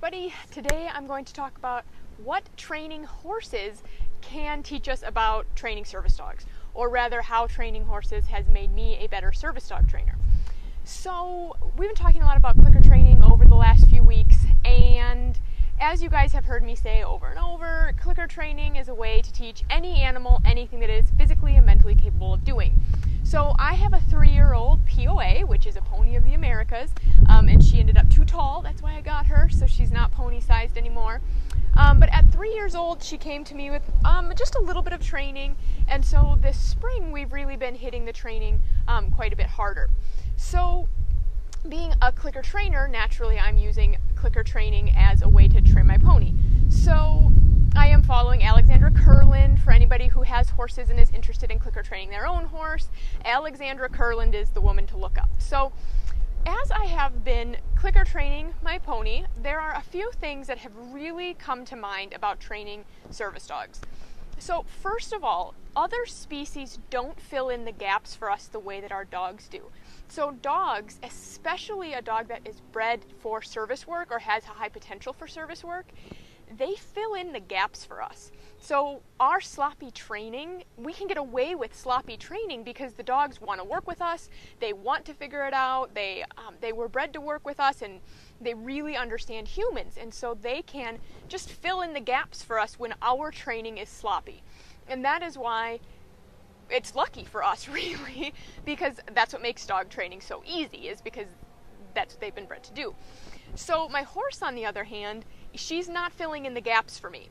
everybody. Today I'm going to talk about what training horses can teach us about training service dogs, or rather how training horses has made me a better service dog trainer. So we've been talking a lot about clicker training over the last few weeks, and as you guys have heard me say over and over, clicker training is a way to teach any animal anything that it is physically and mentally capable of doing. So I have a 3-year-old POA, which is a pony of the Americas, and she ended up too tall. That's why I got her, so she's not pony-sized anymore. But at 3 years old, she came to me with just a little bit of training, and so this spring we've really been hitting the training quite a bit harder. So being a clicker trainer, naturally I'm using clicker training as a way to train my pony. So I am following Alexandra Kurland. For anybody who has horses and is interested in clicker training their own horse, Alexandra Kurland is the woman to look up. So as I have been clicker training my pony, there are a few things that have really come to mind about training service dogs. So first of all, other species don't fill in the gaps for us the way that our dogs do. So dogs, especially a dog that is bred for service work or has a high potential for service work, they fill in the gaps for us. So our sloppy training, we can get away with sloppy training because the dogs want to work with us, they want to figure it out, they were bred to work with us, and they really understand humans, and so they can just fill in the gaps for us when our training is sloppy. And that is why it's lucky for us, really, because that's what makes dog training so easy, is because that's what they've been bred to do. So my horse, on the other hand, she's not filling in the gaps for me.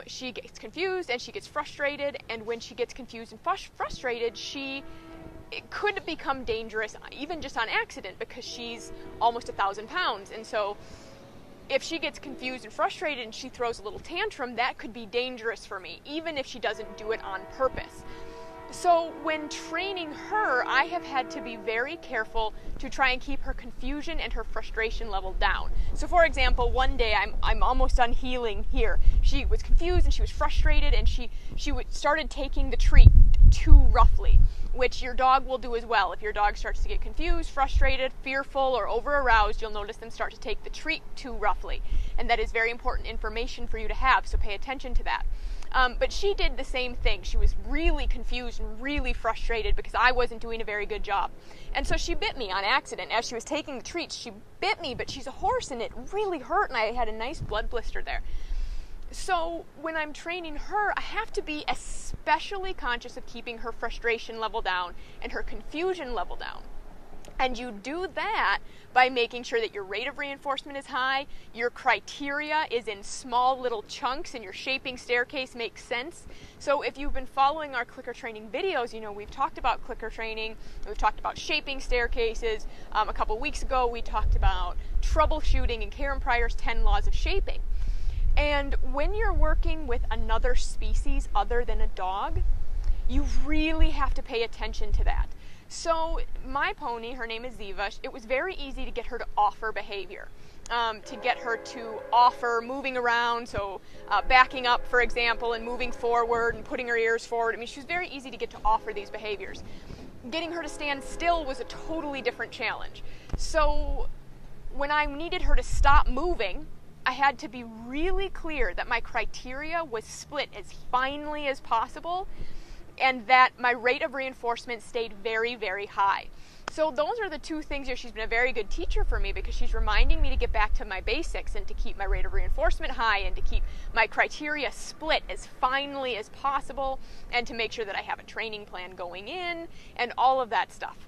She gets confused and she gets frustrated, and when she gets confused and frustrated, it could become dangerous, even just on accident, because she's almost 1,000 pounds, and so if she gets confused and frustrated and she throws a little tantrum, that could be dangerous for me, even if she doesn't do it on purpose. So when training her, I have had to be very careful to try and keep her confusion and her frustration level down. So for example, one day I'm almost done healing here. She was confused and she was frustrated, and she started taking the treat too roughly, which your dog will do as well. If your dog starts to get confused, frustrated, fearful, or over-aroused, you'll notice them start to take the treat too roughly. And that is very important information for you to have, so pay attention to that. But she did the same thing. She was really confused and really frustrated because I wasn't doing a very good job. And so she bit me on accident. As she was taking the treats, she bit me, but she's a horse and it really hurt, and I had a nice blood blister there. So when I'm training her, I have to be especially conscious of keeping her frustration level down and her confusion level down. And you do that by making sure that your rate of reinforcement is high, your criteria is in small little chunks, and your shaping staircase makes sense. So if you've been following our clicker training videos, you know we've talked about clicker training, we've talked about shaping staircases. A couple weeks ago we talked about troubleshooting and Karen Pryor's 10 laws of shaping. And when you're working with another species other than a dog, you really have to pay attention to that. So my pony, her name is Ziva, it was very easy to get her to offer behavior, to get her to offer moving around, so backing up, for example, and moving forward and putting her ears forward. I mean, she was very easy to get to offer these behaviors. Getting her to stand still was a totally different challenge. So when I needed her to stop moving, I had to be really clear that my criteria was split as finely as possible, and that my rate of reinforcement stayed very, very high. So those are the two things here. She's been a very good teacher for me because she's reminding me to get back to my basics and to keep my rate of reinforcement high and to keep my criteria split as finely as possible and to make sure that I have a training plan going in and all of that stuff.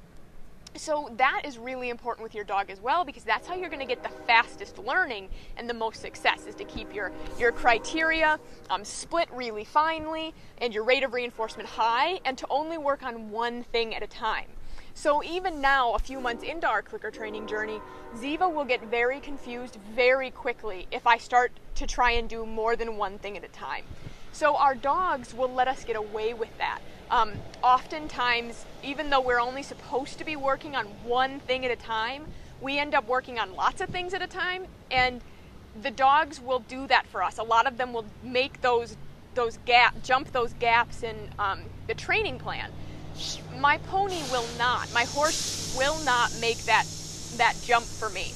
So that is really important with your dog as well, because that's how you're going to get the fastest learning and the most success, is to keep your criteria split really finely and your rate of reinforcement high, and to only work on one thing at a time. So even now, a few months into our clicker training journey, Ziva will get very confused very quickly if I start to try and do more than one thing at a time. So our dogs will let us get away with that. Oftentimes, even though we're only supposed to be working on one thing at a time, we end up working on lots of things at a time, and the dogs will do that for us. A lot of them will make jump those gaps in the training plan. My pony will not. My horse will not make that jump for me.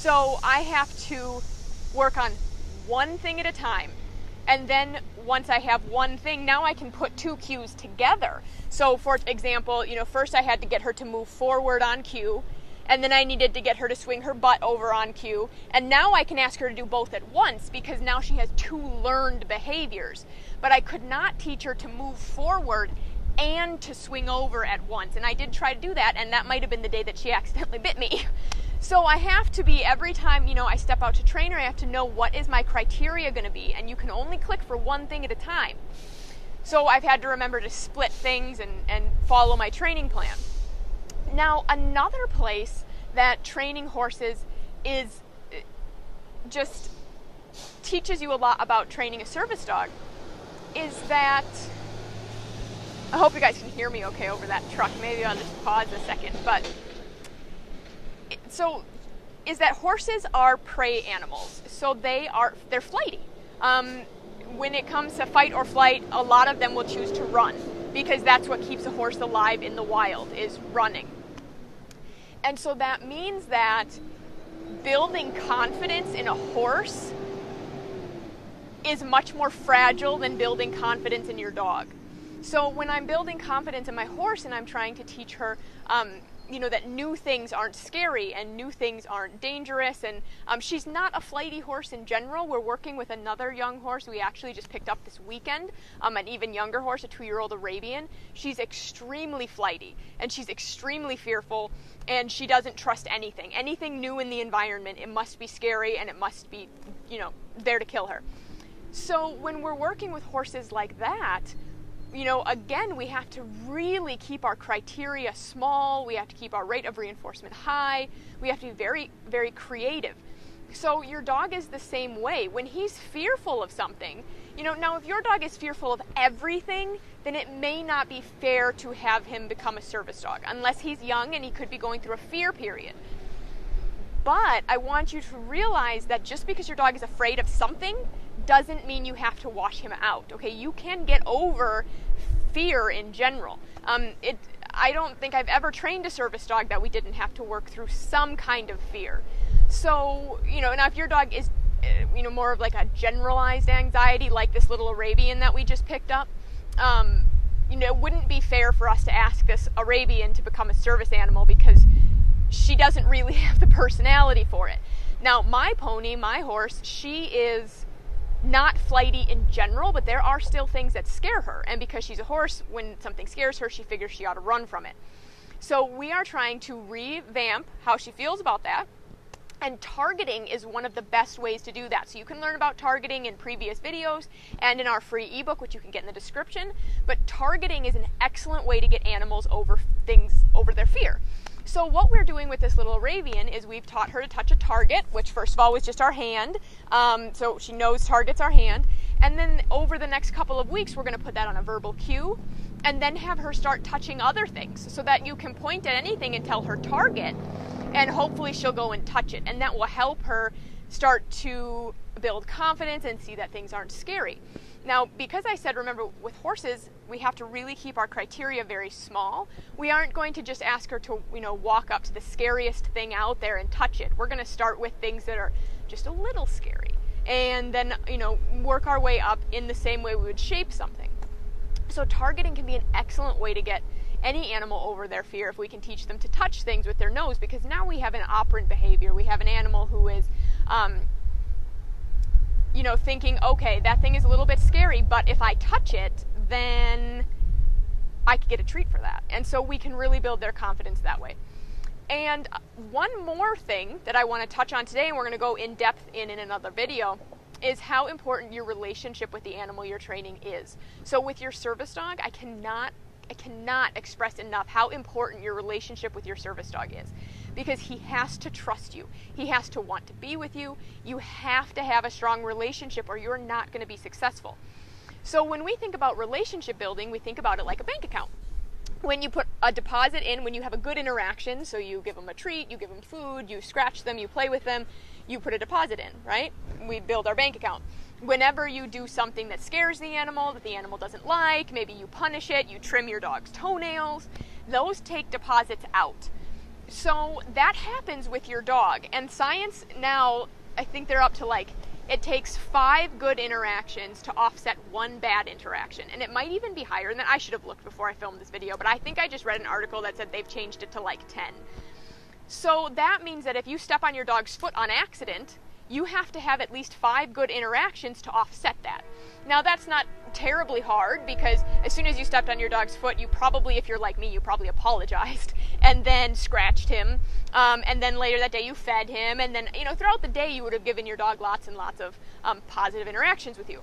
So I have to work on one thing at a time. And then once I have one thing, now I can put two cues together. So for example, first I had to get her to move forward on cue, and then I needed to get her to swing her butt over on cue. And now I can ask her to do both at once because now she has two learned behaviors. But I could not teach her to move forward and to swing over at once. And I did try to do that, and that might have been the day that she accidentally bit me. So I have to be, every time, I step out to train her, I have to know what is my criteria going to be, and you can only click for one thing at a time. So I've had to remember to split things and follow my training plan. Now, another place that training horses is just teaches you a lot about training a service dog is that, I hope you guys can hear me okay over that truck. Maybe I'll just pause a second, but is that horses are prey animals. So they're flighty. When it comes to fight or flight, a lot of them will choose to run because that's what keeps a horse alive in the wild, is running. And so that means that building confidence in a horse is much more fragile than building confidence in your dog. So when I'm building confidence in my horse and I'm trying to teach her, that new things aren't scary and new things aren't dangerous, and she's not a flighty horse in general. We're working with another young horse we actually just picked up this weekend, an even younger horse, a 2-year-old Arabian. She's extremely flighty and she's extremely fearful, and she doesn't trust anything. Anything new in the environment, it must be scary and it must be, there to kill her. So when we're working with horses like that, again, we have to really keep our criteria small. We have to keep our rate of reinforcement high. We have to be very, very creative. So your dog is the same way. When he's fearful of something, now if your dog is fearful of everything, then it may not be fair to have him become a service dog, unless he's young and he could be going through a fear period. But I want you to realize that just because your dog is afraid of something doesn't mean you have to wash him out, okay? You can get over fear in general. I don't think I've ever trained a service dog that we didn't have to work through some kind of fear. So, now if your dog is, more of like a generalized anxiety, like this little Arabian that we just picked up, it wouldn't be fair for us to ask this Arabian to become a service animal because she doesn't really have the personality for it. Now, my pony, my horse, she is not flighty in general, but there are still things that scare her. And because she's a horse, when something scares her, she figures she ought to run from it. So we are trying to revamp how she feels about that. And targeting is one of the best ways to do that. So you can learn about targeting in previous videos and in our free ebook, which you can get in the description. But targeting is an excellent way to get animals over their fear. So what we're doing with this little Arabian is we've taught her to touch a target, which first of all was just our hand. So she knows target's our hand. And then over the next couple of weeks, we're going to put that on a verbal cue and then have her start touching other things so that you can point at anything and tell her target, and hopefully she'll go and touch it. And that will help her start to build confidence and see that things aren't scary. Now, because I said, remember, with horses, we have to really keep our criteria very small. We aren't going to just ask her to, walk up to the scariest thing out there and touch it. We're going to start with things that are just a little scary and then, work our way up in the same way we would shape something. So targeting can be an excellent way to get any animal over their fear if we can teach them to touch things with their nose, because now we have an operant behavior. We have an animal who is, thinking, okay, that thing is a little bit scary, but if I touch it, then I could get a treat for that. And so we can really build their confidence that way. And one more thing that I want to touch on today, and we're going to go in depth in another video, is how important your relationship with the animal you're training is. So with your service dog, I cannot express enough how important your relationship with your service dog is, because he has to trust you. He has to want to be with you. You have to have a strong relationship or you're not going to be successful. So when we think about relationship building, we think about it like a bank account. When you put a deposit in, when you have a good interaction, so you give them a treat, you give them food, you scratch them, you play with them, you put a deposit in, right? We build our bank account. Whenever you do something that scares the animal, that the animal doesn't like, maybe you punish it, you trim your dog's toenails, those take deposits out. So that happens with your dog. And science now I think they're up to like, it takes 5 good interactions to offset 1 bad interaction. And it might even be higher than that. I should have looked before I filmed this video, but I think I just read an article that said they've changed it to like 10. So that means that if you step on your dog's foot on accident, you have to have at least 5 good interactions to offset that. Now that's not terribly hard, because as soon as you stepped on your dog's foot, you probably, if you're like me, you probably apologized and then scratched him, and then later that day you fed him, and then, you know, throughout the day you would have given your dog lots and lots of positive interactions with you.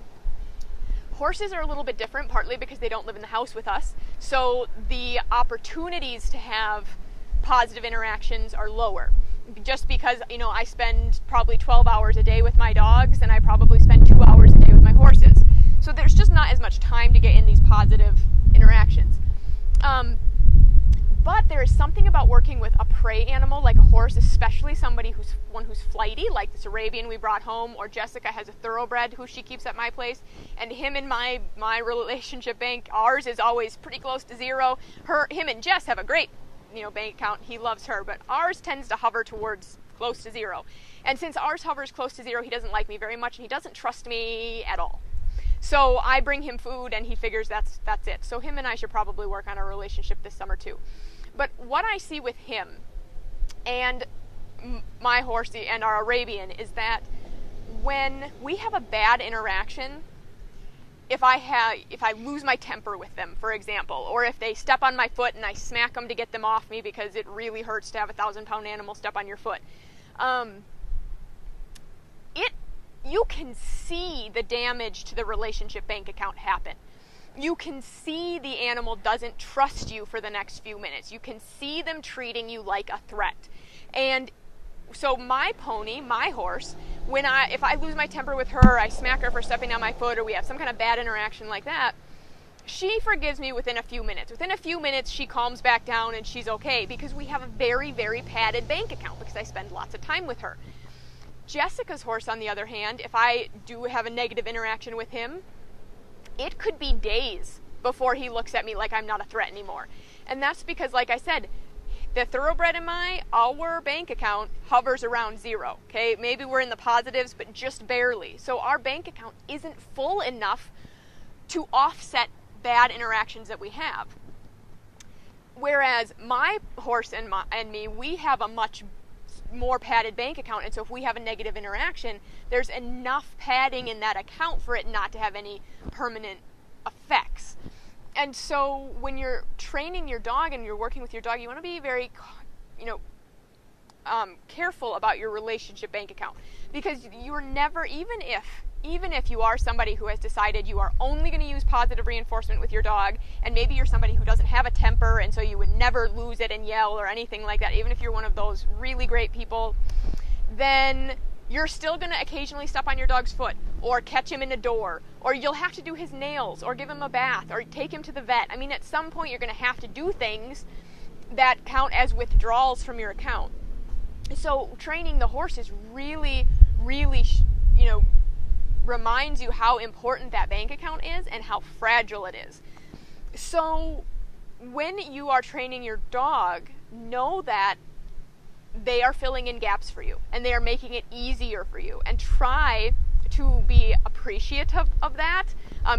Horses are a little bit different, partly because they don't live in the house with us, so the opportunities to have positive interactions are lower. Just because, you know, I spend probably 12 hours a day with my dogs, and I probably spend 2 hours a day with my horses. So there's just not as much time to get in these positive interactions. But there is something about working with a prey animal like a horse, especially one who's flighty, like this Arabian we brought home, or Jessica has a thoroughbred who she keeps at my place, and him and my relationship bank, ours is always pretty close to 0. Him and Jess have a great, you know, bank account. He loves her, but ours tends to hover towards close to 0. And since ours hovers close to 0, he doesn't like me very much, and he doesn't trust me at all. So I bring him food, and he figures that's it. So him and I should probably work on our relationship this summer too. But what I see with him and my horsey and our Arabian is that when we have a bad interaction, if I lose my temper with them, for example, or if they step on my foot and I smack them to get them off me because it really hurts to have a 1,000-pound animal step on your foot, you can see the damage to the relationship bank account happen. You can see the animal doesn't trust you for the next few minutes. You can see them treating you like a threat. And so my pony, my horse, if I lose my temper with her, I smack her for stepping on my foot, or we have some kind of bad interaction like that, she forgives me within a few minutes. Within a few minutes, she calms back down and she's okay, because we have a very, very padded bank account, because I spend lots of time with her. Jessica's horse, on the other hand, if I do have a negative interaction with him, it could be days before he looks at me like I'm not a threat anymore. And that's because, like I said, the thoroughbred in our bank account hovers around 0, okay? Maybe we're in the positives, but just barely. So our bank account isn't full enough to offset bad interactions that we have. Whereas my horse and me, we have a much more padded bank account, and so if we have a negative interaction, there's enough padding in that account for it not to have any permanent effects. And so when you're training your dog and you're working with your dog, you want to be very, careful about your relationship bank account, because you're never, even if you are somebody who has decided you are only going to use positive reinforcement with your dog, and maybe you're somebody who doesn't have a temper and so you would never lose it and yell or anything like that, even if you're one of those really great people, then you're still going to occasionally step on your dog's foot, or catch him in a door, or you'll have to do his nails, or give him a bath, or take him to the vet. I mean, at some point you're going to have to do things that count as withdrawals from your account. So training the horse is really, really, reminds you how important that bank account is and how fragile it is. So when you are training your dog, know that they are filling in gaps for you, and they are making it easier for you, and try to be appreciative of that,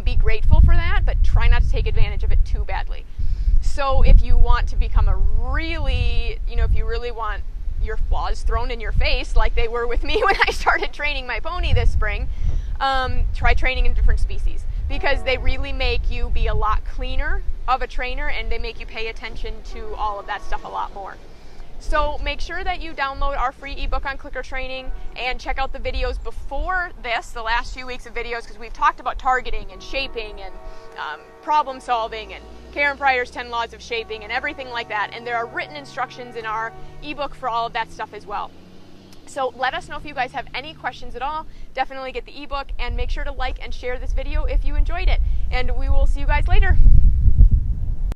be grateful for that, but try not to take advantage of it too badly. So if you want to become if you really want your flaws thrown in your face like they were with me when I started training my pony this spring, try training in different species, because they really make you be a lot cleaner of a trainer, and they make you pay attention to all of that stuff a lot more. So make sure that you download our free ebook on clicker training, and check out the videos before this, the last few weeks of videos, because we've talked about targeting and shaping and problem solving and Karen Pryor's 10 laws of shaping and everything like that. And there are written instructions in our ebook for all of that stuff as well. So let us know if you guys have any questions at all. Definitely get the ebook, and make sure to like and share this video if you enjoyed it. And we will see you guys later.